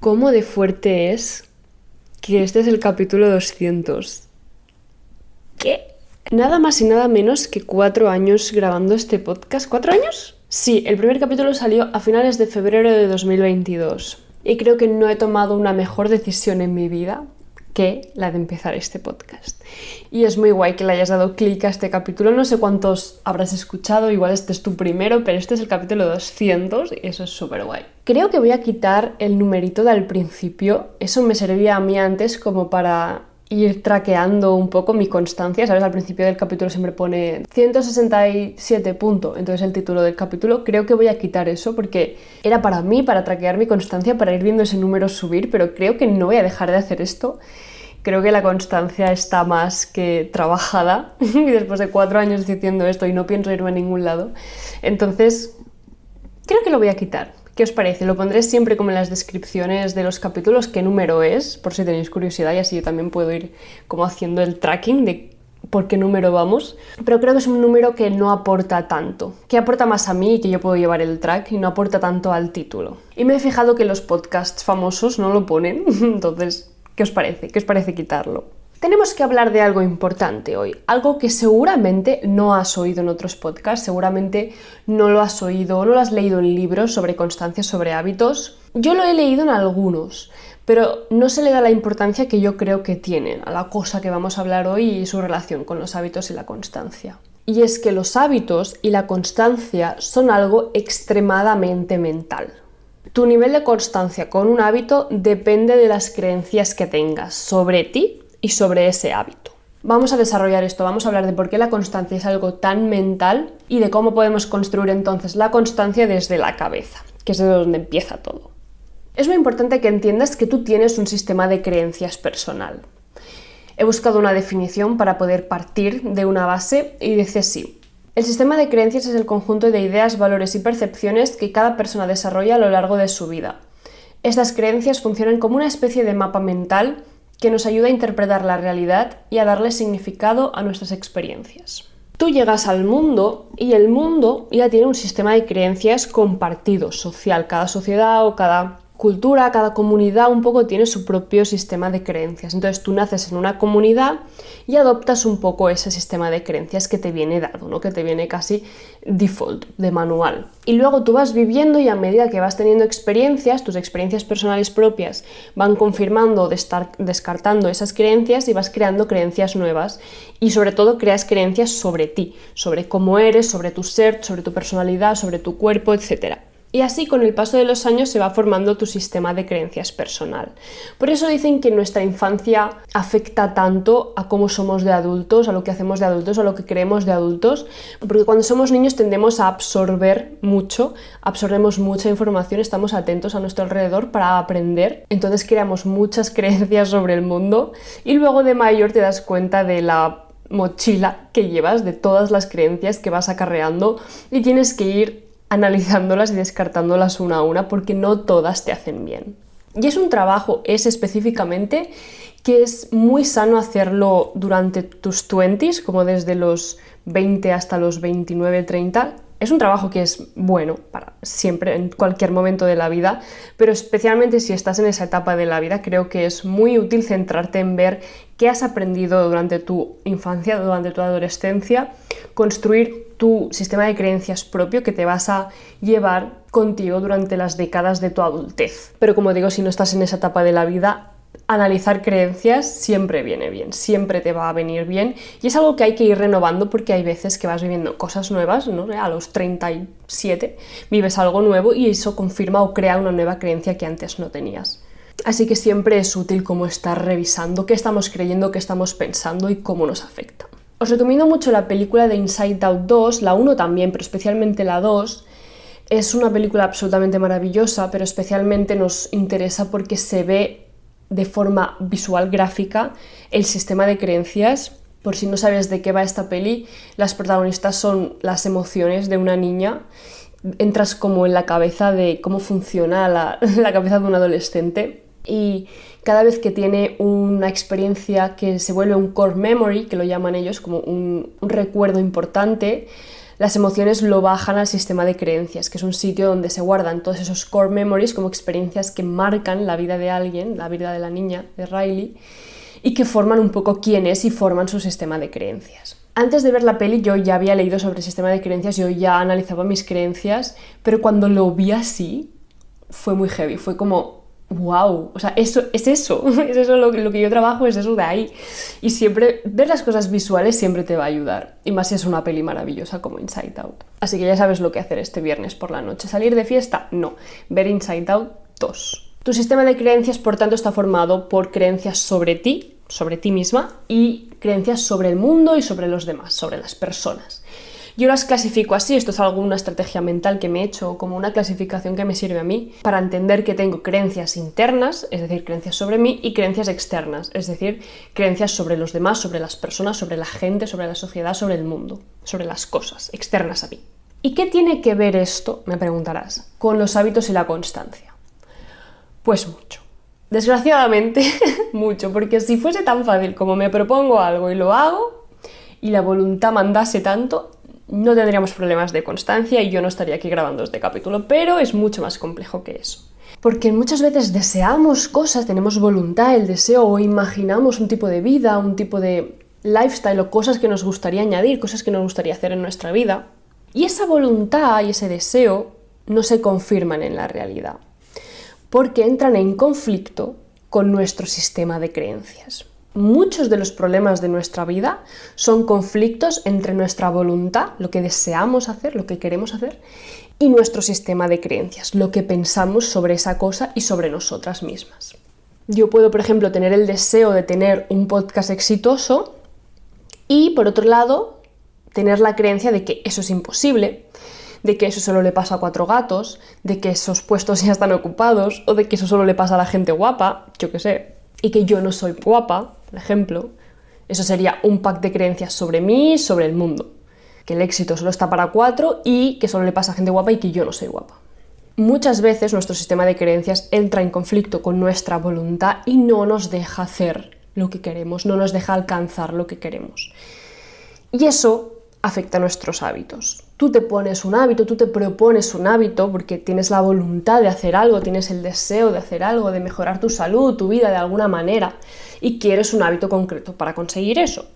cómo de fuerte es que este es el capítulo 200. ¿Qué? Nada más y nada menos que 4 años grabando este podcast. ¿4 años? Sí, el primer capítulo salió a finales de febrero de 2022 y creo que no he tomado una mejor decisión en mi vida que la de empezar este podcast. Y es muy guay que le hayas dado clic a este capítulo. No sé cuántos habrás escuchado, igual este es tu primero, pero este es el capítulo 200 y eso es súper guay. Creo que voy a quitar el numerito del principio. Eso me servía a mí antes como para ir traqueando un poco mi constancia, ¿sabes? Al principio del capítulo siempre pone 167 punto, entonces el título del capítulo. Creo que voy a quitar eso porque era para mí, para traquear mi constancia, para ir viendo ese número subir, pero creo que no voy a dejar de hacer esto. Creo que la constancia está más que trabajada y después de 4 años diciendo esto y no pienso irme a ningún lado, entonces creo que lo voy a quitar. ¿Qué os parece? Lo pondré siempre como en las descripciones de los capítulos qué número es, por si tenéis curiosidad, y así yo también puedo ir como haciendo el tracking de por qué número vamos. Pero creo que es un número que no aporta tanto, que aporta más a mí y que yo puedo llevar el track y no aporta tanto al título. Y me he fijado que los podcasts famosos no lo ponen, entonces, ¿qué os parece? ¿Qué os parece quitarlo? Tenemos que hablar de algo importante hoy, algo que seguramente no has oído en otros podcasts, seguramente no lo has oído o no lo has leído en libros sobre constancia, sobre hábitos. Yo lo he leído en algunos, pero no se le da la importancia que yo creo que tienen a la cosa que vamos a hablar hoy y su relación con los hábitos y la constancia. Y es que los hábitos y la constancia son algo extremadamente mental. Tu nivel de constancia con un hábito depende de las creencias que tengas sobre ti y sobre ese hábito. Vamos a desarrollar esto, vamos a hablar de por qué la constancia es algo tan mental y de cómo podemos construir entonces la constancia desde la cabeza, que es de donde empieza todo. Es muy importante que entiendas que tú tienes un sistema de creencias personal. He buscado una definición para poder partir de una base y dice así: el sistema de creencias es el conjunto de ideas, valores y percepciones que cada persona desarrolla a lo largo de su vida. Estas creencias funcionan como una especie de mapa mental que nos ayuda a interpretar la realidad y a darle significado a nuestras experiencias. Tú llegas al mundo y el mundo ya tiene un sistema de creencias compartido, social. Cada sociedad o cada cultura, cada comunidad un poco tiene su propio sistema de creencias. Entonces tú naces en una comunidad y adoptas un poco ese sistema de creencias que te viene dado, ¿no? Que te viene casi default, de manual. Y luego tú vas viviendo y a medida que vas teniendo experiencias, tus experiencias personales propias van confirmando o descartando esas creencias y vas creando creencias nuevas. Y sobre todo creas creencias sobre ti, sobre cómo eres, sobre tu ser, sobre tu personalidad, sobre tu cuerpo, etc. Y así con el paso de los años se va formando tu sistema de creencias personal. Por eso dicen que nuestra infancia afecta tanto a cómo somos de adultos, a lo que hacemos de adultos, a lo que creemos de adultos, porque cuando somos niños tendemos a absorber mucho, absorbemos mucha información, estamos atentos a nuestro alrededor para aprender, entonces creamos muchas creencias sobre el mundo y luego de mayor te das cuenta de la mochila que llevas, de todas las creencias que vas acarreando y tienes que ir analizándolas y descartándolas una a una porque no todas te hacen bien. Y es un trabajo, específicamente, que es muy sano hacerlo durante tus 20s, como desde los 20 hasta los 29, 30. Es un trabajo que es bueno para siempre, en cualquier momento de la vida, pero especialmente si estás en esa etapa de la vida, creo que es muy útil centrarte en ver qué has aprendido durante tu infancia, durante tu adolescencia, construir tu sistema de creencias propio que te vas a llevar contigo durante las décadas de tu adultez. Pero como digo, si no estás en esa etapa de la vida, analizar creencias siempre viene bien, siempre te va a venir bien y es algo que hay que ir renovando porque hay veces que vas viviendo cosas nuevas, ¿no? A los 37 vives algo nuevo y eso confirma o crea una nueva creencia que antes no tenías. Así que siempre es útil como estar revisando qué estamos creyendo, qué estamos pensando y cómo nos afecta. Os recomiendo mucho la película de Inside Out 2, la 1 también, pero especialmente la 2. Es una película absolutamente maravillosa, pero especialmente nos interesa porque se ve de forma visual, gráfica, el sistema de creencias. Por si no sabes de qué va esta peli, las protagonistas son las emociones de una niña. Entras como en la cabeza de cómo funciona la cabeza de un adolescente y cada vez que tiene una experiencia que se vuelve un core memory, que lo llaman ellos, como un recuerdo importante, Las emociones lo bajan al sistema de creencias, que es un sitio donde se guardan todos esos core memories como experiencias que marcan la vida de alguien, la vida de la niña, de Riley, y que forman un poco quién es y forman su sistema de creencias. Antes de ver la peli yo ya había leído sobre el sistema de creencias, yo ya analizaba mis creencias, pero cuando lo vi así fue muy heavy, fue como wow, o sea, eso es eso, es eso lo que yo trabajo, es eso de ahí. Y siempre, ver las cosas visuales siempre te va a ayudar. Y más si es una peli maravillosa como Inside Out. Así que ya sabes lo que hacer este viernes por la noche. ¿Salir de fiesta? No. Ver Inside Out 2. Tu sistema de creencias, por tanto, está formado por creencias sobre ti misma, y creencias sobre el mundo y sobre los demás, sobre las personas. Yo las clasifico así, esto es alguna estrategia mental que me he hecho, como una clasificación que me sirve a mí para entender que tengo creencias internas, es decir, creencias sobre mí, y creencias externas, es decir, creencias sobre los demás, sobre las personas, sobre la gente, sobre la sociedad, sobre el mundo, sobre las cosas externas a mí. ¿Y qué tiene que ver esto, me preguntarás, con los hábitos y la constancia? Pues mucho. Desgraciadamente, mucho, porque si fuese tan fácil como me propongo algo y lo hago, y la voluntad mandase tanto, no tendríamos problemas de constancia y yo no estaría aquí grabando este capítulo, pero es mucho más complejo que eso. Porque muchas veces deseamos cosas, tenemos voluntad, el deseo, o imaginamos un tipo de vida, un tipo de lifestyle o cosas que nos gustaría añadir, cosas que nos gustaría hacer en nuestra vida. Y esa voluntad y ese deseo no se confirman en la realidad, porque entran en conflicto con nuestro sistema de creencias. Muchos de los problemas de nuestra vida son conflictos entre nuestra voluntad, lo que deseamos hacer, lo que queremos hacer, y nuestro sistema de creencias, lo que pensamos sobre esa cosa y sobre nosotras mismas. Yo puedo, por ejemplo, tener el deseo de tener un podcast exitoso y, por otro lado, tener la creencia de que eso es imposible, de que eso solo le pasa a 4 gatos, de que esos puestos ya están ocupados, o de que eso solo le pasa a la gente guapa, yo qué sé, y que yo no soy guapa, por ejemplo. Eso sería un pack de creencias sobre mí y sobre el mundo. Que el éxito solo está para 4 y que solo le pasa a gente guapa y que yo no soy guapa. Muchas veces nuestro sistema de creencias entra en conflicto con nuestra voluntad y no nos deja hacer lo que queremos, no nos deja alcanzar lo que queremos. Y eso afecta a nuestros hábitos. Tú te pones un hábito, tú te propones un hábito porque tienes la voluntad de hacer algo, tienes el deseo de hacer algo, de mejorar tu salud, tu vida de alguna manera, y quieres un hábito concreto para conseguir eso.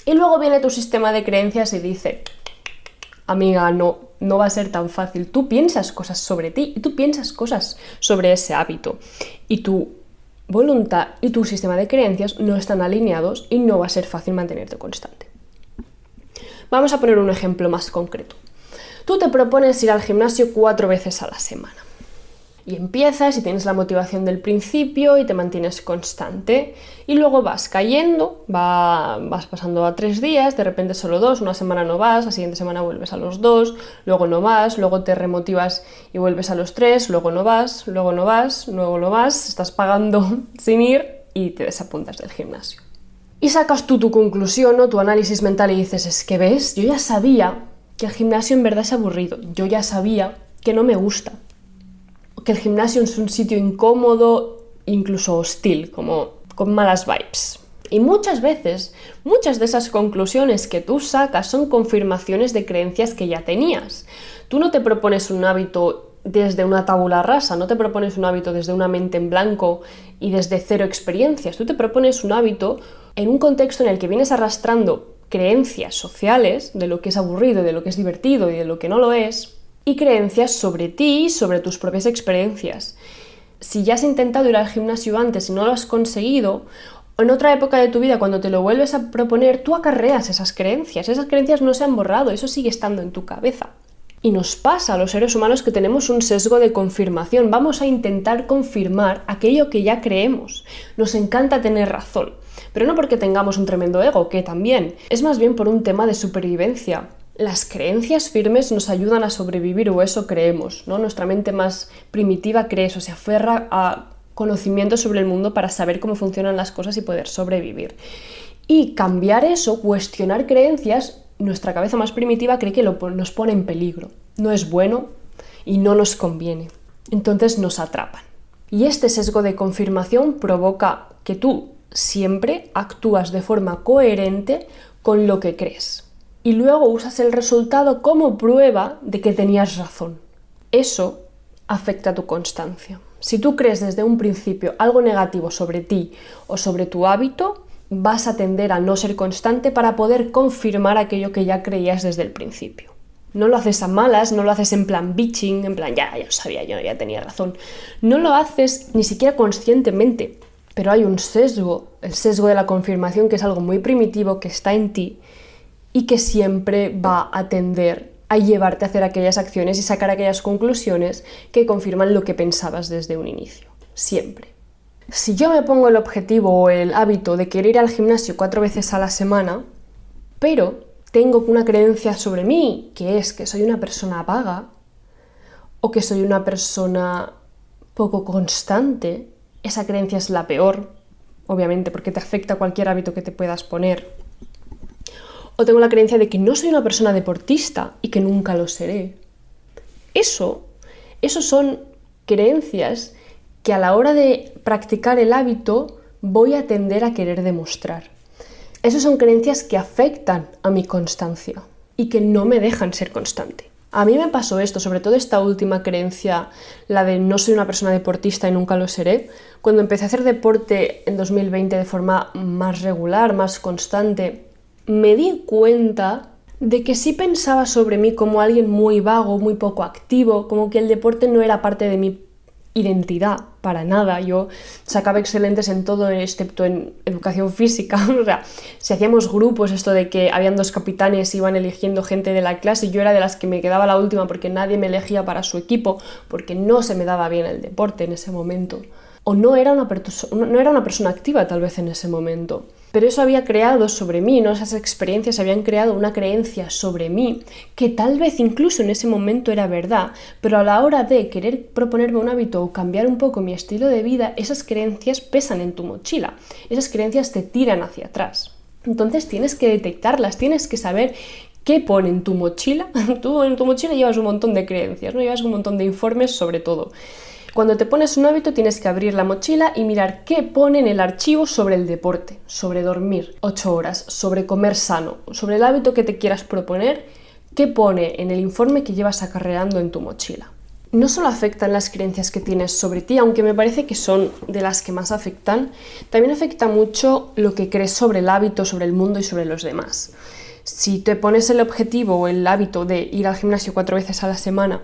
Y luego viene tu sistema de creencias y dice, amiga, no va a ser tan fácil. Tú piensas cosas sobre ti y tú piensas cosas sobre ese hábito. Y tu voluntad y tu sistema de creencias no están alineados y no va a ser fácil mantenerte constante. Vamos a poner un ejemplo más concreto. Tú te propones ir al gimnasio 4 veces a la semana. Y empiezas y tienes la motivación del principio y te mantienes constante. Y luego vas cayendo, vas pasando a 3 días, de repente solo 2, una semana no vas, la siguiente semana vuelves a los 2, luego no vas, luego te remotivas y vuelves a los 3, luego no vas, luego no vas, luego no vas, estás pagando sin ir y te desapuntas del gimnasio. Y sacas tú tu conclusión, ¿no? Tu análisis mental y dices, es que ves, yo ya sabía que el gimnasio en verdad es aburrido, yo ya sabía que no me gusta, que el gimnasio es un sitio incómodo, incluso hostil, como con malas vibes. Y muchas veces, muchas de esas conclusiones que tú sacas son confirmaciones de creencias que ya tenías. Tú no te propones un hábito desde una tabula rasa, no te propones un hábito desde una mente en blanco y desde 0 experiencias. Tú te propones un hábito en un contexto en el que vienes arrastrando creencias sociales de lo que es aburrido, de lo que es divertido y de lo que no lo es, y creencias sobre ti, sobre tus propias experiencias. Si ya has intentado ir al gimnasio antes y no lo has conseguido, o en otra época de tu vida cuando te lo vuelves a proponer, tú acarreas esas creencias no se han borrado, eso sigue estando en tu cabeza. Y nos pasa a los seres humanos que tenemos un sesgo de confirmación, vamos a intentar confirmar aquello que ya creemos. Nos encanta tener razón, pero no porque tengamos un tremendo ego, que también, es más bien por un tema de supervivencia. Las creencias firmes nos ayudan a sobrevivir, o eso creemos, ¿no? Nuestra mente más primitiva cree eso, se aferra a conocimientos sobre el mundo para saber cómo funcionan las cosas y poder sobrevivir. Y cambiar eso, cuestionar creencias, nuestra cabeza más primitiva cree que nos pone en peligro. No es bueno y no nos conviene. Entonces nos atrapan. Y este sesgo de confirmación provoca que tú siempre actúas de forma coherente con lo que crees. y luego usas el resultado como prueba de que tenías razón. Eso afecta a tu constancia. Si tú crees desde un principio algo negativo sobre ti o sobre tu hábito, vas a tender a no ser constante para poder confirmar aquello que ya creías desde el principio. No lo haces a malas, no lo haces en plan bitching, en plan ya lo sabía, yo ya tenía razón. No lo haces ni siquiera conscientemente, pero hay un sesgo, el sesgo de la confirmación, que es algo muy primitivo que está en ti y que siempre va a tender a llevarte a hacer aquellas acciones y sacar aquellas conclusiones que confirman lo que pensabas desde un inicio. Siempre. Si yo me pongo el objetivo o el hábito de querer ir al gimnasio 4 veces a la semana, pero tengo una creencia sobre mí, que es que soy una persona vaga o que soy una persona poco constante, esa creencia es la peor, obviamente, porque te afecta cualquier hábito que te puedas poner. O tengo la creencia de que no soy una persona deportista y que nunca lo seré. Eso son creencias que a la hora de practicar el hábito voy a tender a querer demostrar. Esas son creencias que afectan a mi constancia y que no me dejan ser constante. A mí me pasó esto, sobre todo esta última creencia, la de no soy una persona deportista y nunca lo seré. Cuando empecé a hacer deporte en 2020 de forma más regular, más constante, me di cuenta de que sí pensaba sobre mí como alguien muy vago, muy poco activo, como que el deporte no era parte de mi identidad, para nada. Yo sacaba excelentes en todo, excepto en educación física. O sea, si hacíamos grupos, esto de que habían 2 capitanes, iban eligiendo gente de la clase, y yo era de las que me quedaba la última porque nadie me elegía para su equipo, porque no se me daba bien el deporte en ese momento. O no era una persona activa tal vez en ese momento. Pero eso había creado sobre mí, ¿no? Esas experiencias habían creado una creencia sobre mí que tal vez incluso en ese momento era verdad, pero a la hora de querer proponerme un hábito o cambiar un poco mi estilo de vida, esas creencias pesan en tu mochila, esas creencias te tiran hacia atrás. Entonces tienes que detectarlas, tienes que saber qué pone en tu mochila. Tú en tu mochila llevas un montón de creencias, ¿no? Llevas un montón de informes sobre todo. Cuando te pones un hábito tienes que abrir la mochila y mirar qué pone en el archivo sobre el deporte, sobre dormir 8 horas, sobre comer sano, sobre el hábito que te quieras proponer, qué pone en el informe que llevas acarreando en tu mochila. No solo afectan las creencias que tienes sobre ti, aunque me parece que son de las que más afectan, también afecta mucho lo que crees sobre el hábito, sobre el mundo y sobre los demás. Si te pones el objetivo o el hábito de ir al gimnasio 4 veces a la semana,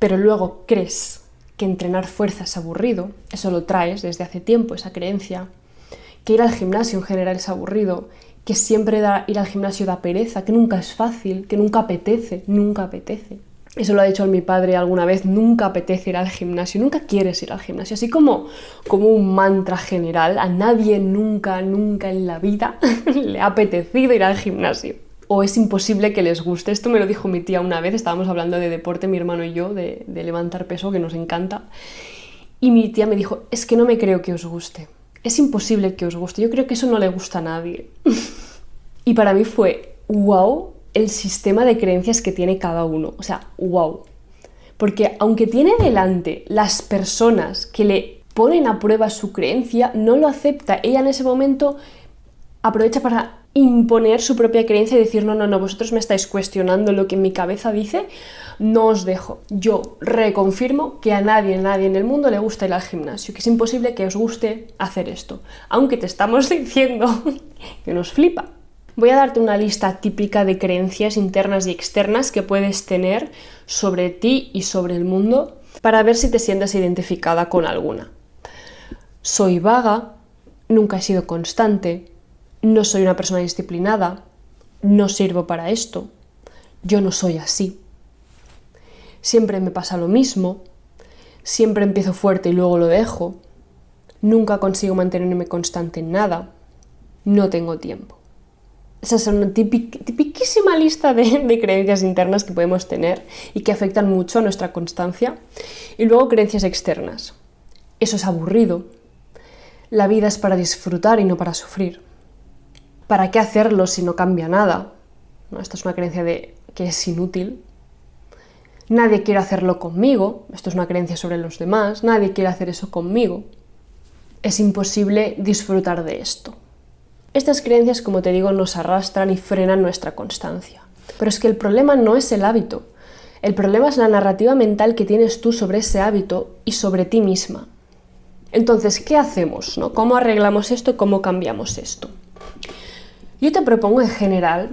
pero luego crees que entrenar fuerza es aburrido, eso lo traes desde hace tiempo, esa creencia, que ir al gimnasio en general es aburrido, que siempre ir al gimnasio da pereza, que nunca es fácil, que nunca apetece. Eso lo ha dicho mi padre alguna vez, nunca apetece ir al gimnasio, nunca quieres ir al gimnasio, así como un mantra general, a nadie nunca en la vida le ha apetecido ir al gimnasio. O es imposible que les guste. Esto me lo dijo mi tía una vez, estábamos hablando de deporte, mi hermano y yo, de levantar peso, que nos encanta. Y mi tía me dijo, es que no me creo que os guste. Es imposible que os guste, yo creo que eso no le gusta a nadie. Y para mí fue, wow, el sistema de creencias que tiene cada uno. O sea, wow. Porque aunque tiene delante las personas que le ponen a prueba su creencia, no lo acepta. Ella en ese momento aprovecha para imponer su propia creencia y decir, no, vosotros me estáis cuestionando lo que mi cabeza dice, no os dejo. Yo reconfirmo que a nadie en el mundo le gusta ir al gimnasio, que es imposible que os guste hacer esto, aunque te estamos diciendo que nos flipa. Voy a darte una lista típica de creencias internas y externas que puedes tener sobre ti y sobre el mundo para ver si te sientes identificada con alguna. Soy vaga, nunca he sido constante, no soy una persona disciplinada, no sirvo para esto, yo no soy así. Siempre me pasa lo mismo, siempre empiezo fuerte y luego lo dejo, nunca consigo mantenerme constante en nada, no tengo tiempo. Esa es una tipiquísima lista de creencias internas que podemos tener y que afectan mucho a nuestra constancia. Y luego creencias externas. Eso es aburrido. La vida es para disfrutar y no para sufrir. ¿Para qué hacerlo si no cambia nada? ¿No? Esta es una creencia de que es inútil. Nadie quiere hacerlo conmigo. Esto es una creencia sobre los demás. Nadie quiere hacer eso conmigo. Es imposible disfrutar de esto. Estas creencias, como te digo, nos arrastran y frenan nuestra constancia. Pero es que el problema no es el hábito. El problema es la narrativa mental que tienes tú sobre ese hábito y sobre ti misma. Entonces, ¿qué hacemos, no? ¿Cómo arreglamos esto? ¿Cómo cambiamos esto? Yo te propongo en general,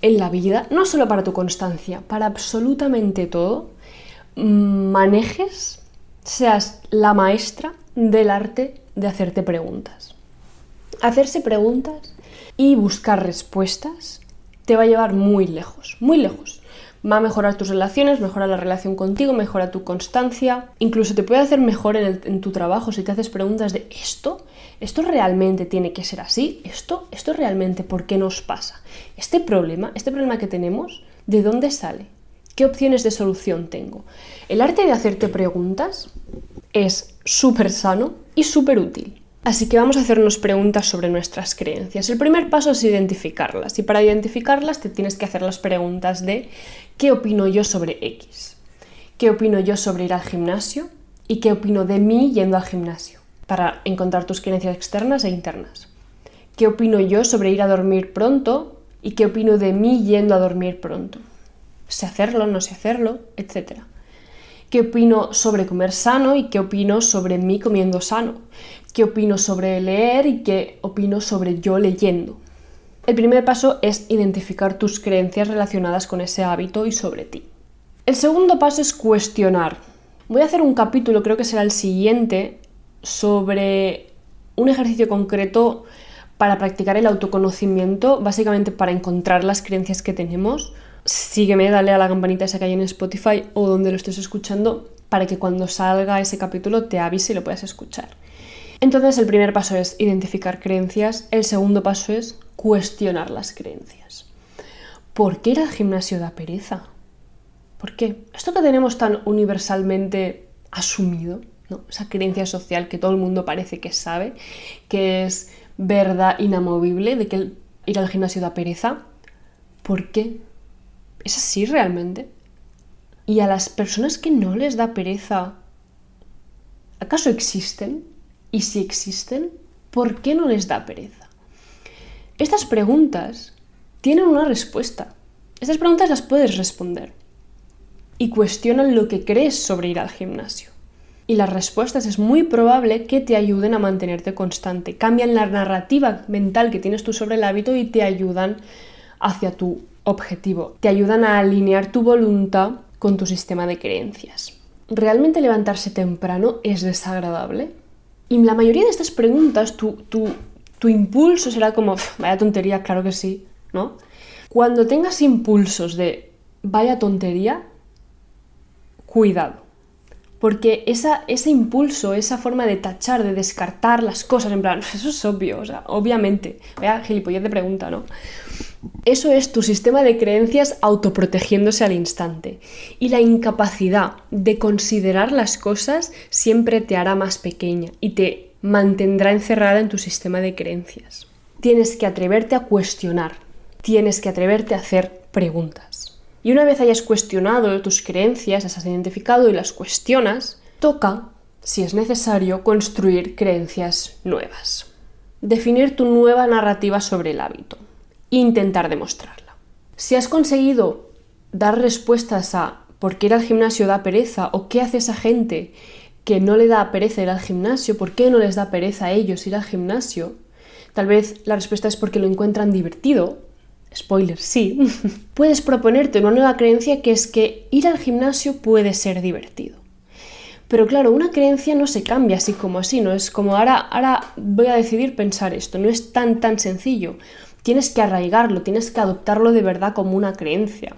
en la vida, no solo para tu constancia, para absolutamente todo, manejes, seas la maestra del arte de hacerte preguntas. Hacerse preguntas y buscar respuestas te va a llevar muy lejos, muy lejos. Va a mejorar tus relaciones, mejora la relación contigo, mejora tu constancia, incluso te puede hacer mejor en tu trabajo si te haces preguntas de ¿esto realmente tiene que ser así? ¿Esto realmente por qué nos pasa? Este problema que tenemos, ¿de dónde sale? ¿Qué opciones de solución tengo? El arte de hacerte preguntas es súper sano y súper útil. Así que vamos a hacernos preguntas sobre nuestras creencias. El primer paso es identificarlas y para identificarlas te tienes que hacer las preguntas de ¿qué opino yo sobre X? ¿Qué opino yo sobre ir al gimnasio? ¿Y qué opino de mí yendo al gimnasio? Para encontrar tus creencias externas e internas. ¿Qué opino yo sobre ir a dormir pronto? ¿Y qué opino de mí yendo a dormir pronto? ¿Sé hacerlo, no sé hacerlo? Etcétera. ¿Qué opino sobre comer sano y qué opino sobre mí comiendo sano? ¿Qué opino sobre leer y qué opino sobre yo leyendo? El primer paso es identificar tus creencias relacionadas con ese hábito y sobre ti. El segundo paso es cuestionar. Voy a hacer un capítulo, creo que será el siguiente, sobre un ejercicio concreto para practicar el autoconocimiento, básicamente para encontrar las creencias que tenemos. Sígueme, dale a la campanita esa que hay en Spotify o donde lo estés escuchando para que cuando salga ese capítulo te avise y lo puedas escuchar. Entonces el primer paso es identificar creencias, el segundo paso es cuestionar las creencias. ¿Por qué ir al gimnasio da pereza? ¿Por qué? Esto que tenemos tan universalmente asumido, ¿no? Esa creencia social que todo el mundo parece que sabe, que es verdad inamovible de que ir al gimnasio da pereza, ¿por qué? ¿Es así realmente? Y a las personas que no les da pereza, ¿acaso existen? Y si existen, ¿por qué no les da pereza? Estas preguntas tienen una respuesta. Estas preguntas las puedes responder. Y cuestionan lo que crees sobre ir al gimnasio. Y las respuestas es muy probable que te ayuden a mantenerte constante. Cambian la narrativa mental que tienes tú sobre el hábito y te ayudan hacia tu objetivo. Te ayudan a alinear tu voluntad con tu sistema de creencias. ¿Realmente levantarse temprano es desagradable? Y la mayoría de estas preguntas, tu impulso será como, vaya tontería, claro que sí, ¿no? Cuando tengas impulsos de vaya tontería, cuidado. Porque ese impulso, esa forma de tachar, de descartar las cosas, en plan, eso es obvio, o sea, obviamente, vaya gilipollez de pregunta, ¿no? Eso es tu sistema de creencias autoprotegiéndose al instante. Y la incapacidad de considerar las cosas siempre te hará más pequeña y te mantendrá encerrada en tu sistema de creencias. Tienes que atreverte a cuestionar, tienes que atreverte a hacer preguntas. Y una vez hayas cuestionado tus creencias, las has identificado y las cuestionas, toca, si es necesario, construir creencias nuevas. Definir tu nueva narrativa sobre el hábito. Intentar demostrarla. Si has conseguido dar respuestas a por qué ir al gimnasio da pereza o qué hace esa gente que no le da pereza ir al gimnasio, por qué no les da pereza a ellos ir al gimnasio, tal vez la respuesta es porque lo encuentran divertido. Spoiler, sí. Puedes proponerte una nueva creencia que es que ir al gimnasio puede ser divertido. Pero claro, una creencia no se cambia así como así, no es como ahora voy a decidir pensar esto, no es tan sencillo. Tienes que arraigarlo, tienes que adoptarlo de verdad como una creencia.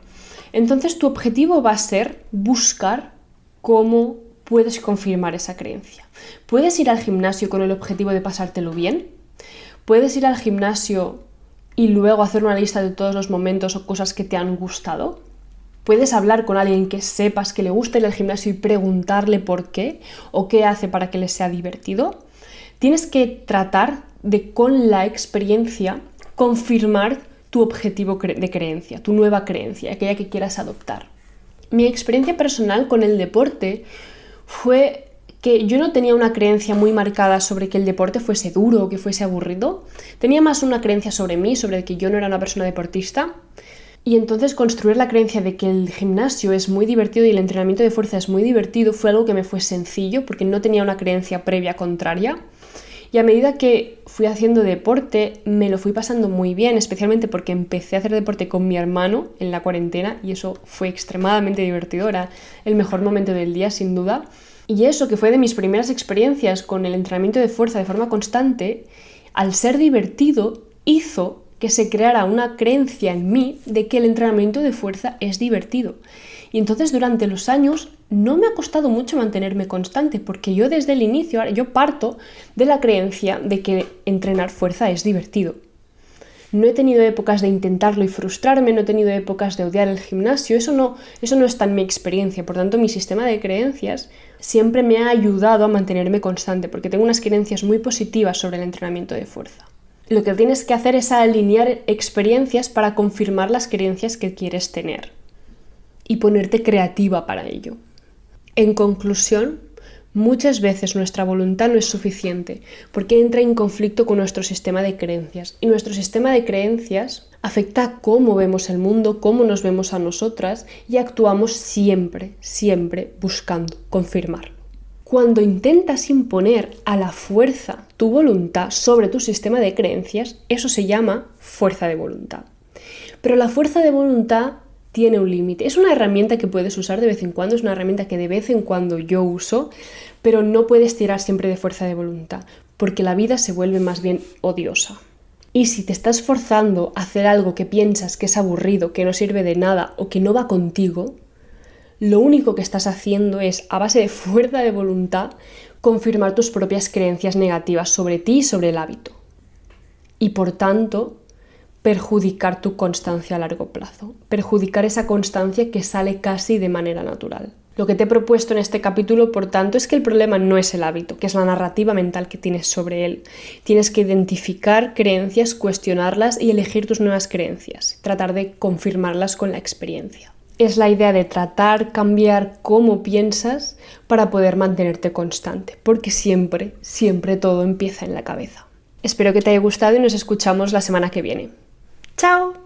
Entonces tu objetivo va a ser buscar cómo puedes confirmar esa creencia. ¿Puedes ir al gimnasio con el objetivo de pasártelo bien? ¿Puedes ir al gimnasio y luego hacer una lista de todos los momentos o cosas que te han gustado? ¿Puedes hablar con alguien que sepas que le gusta ir al gimnasio y preguntarle por qué o qué hace para que le sea divertido? Tienes que tratar de, con la experiencia, confirmar tu objetivo de creencia, tu nueva creencia, aquella que quieras adoptar. Mi experiencia personal con el deporte fue que yo no tenía una creencia muy marcada sobre que el deporte fuese duro o que fuese aburrido. Tenía más una creencia sobre mí, sobre que yo no era una persona deportista. Y entonces construir la creencia de que el gimnasio es muy divertido y el entrenamiento de fuerza es muy divertido fue algo que me fue sencillo porque no tenía una creencia previa contraria. Y a medida que fui haciendo deporte, me lo fui pasando muy bien, especialmente porque empecé a hacer deporte con mi hermano en la cuarentena y eso fue extremadamente divertido, era el mejor momento del día, sin duda. Y eso, que fue de mis primeras experiencias con el entrenamiento de fuerza de forma constante, al ser divertido, hizo que se creara una creencia en mí de que el entrenamiento de fuerza es divertido. Y entonces durante los años no me ha costado mucho mantenerme constante, porque yo desde el inicio, yo parto de la creencia de que entrenar fuerza es divertido. No he tenido épocas de intentarlo y frustrarme, no he tenido épocas de odiar el gimnasio, eso no está en mi experiencia. Por tanto, mi sistema de creencias siempre me ha ayudado a mantenerme constante, porque tengo unas creencias muy positivas sobre el entrenamiento de fuerza. Lo que tienes que hacer es alinear experiencias para confirmar las creencias que quieres tener y ponerte creativa para ello. En conclusión, muchas veces nuestra voluntad no es suficiente porque entra en conflicto con nuestro sistema de creencias. Y nuestro sistema de creencias afecta a cómo vemos el mundo, cómo nos vemos a nosotras y actuamos siempre buscando confirmarlo. Cuando intentas imponer a la fuerza tu voluntad sobre tu sistema de creencias, eso se llama fuerza de voluntad. Pero la fuerza de voluntad tiene un límite. Es una herramienta que puedes usar de vez en cuando, es una herramienta que de vez en cuando yo uso, pero no puedes tirar siempre de fuerza de voluntad, porque la vida se vuelve más bien odiosa. Y si te estás forzando a hacer algo que piensas que es aburrido, que no sirve de nada o que no va contigo, lo único que estás haciendo es, a base de fuerza de voluntad, confirmar tus propias creencias negativas sobre ti y sobre el hábito. Y por tanto, perjudicar tu constancia a largo plazo. Perjudicar esa constancia que sale casi de manera natural. Lo que te he propuesto en este capítulo, por tanto, es que el problema no es el hábito, que es la narrativa mental que tienes sobre él. Tienes que identificar creencias, cuestionarlas y elegir tus nuevas creencias. Tratar de confirmarlas con la experiencia. Es la idea de cambiar cómo piensas para poder mantenerte constante, porque siempre todo empieza en la cabeza. Espero que te haya gustado y nos escuchamos la semana que viene. ¡Chao!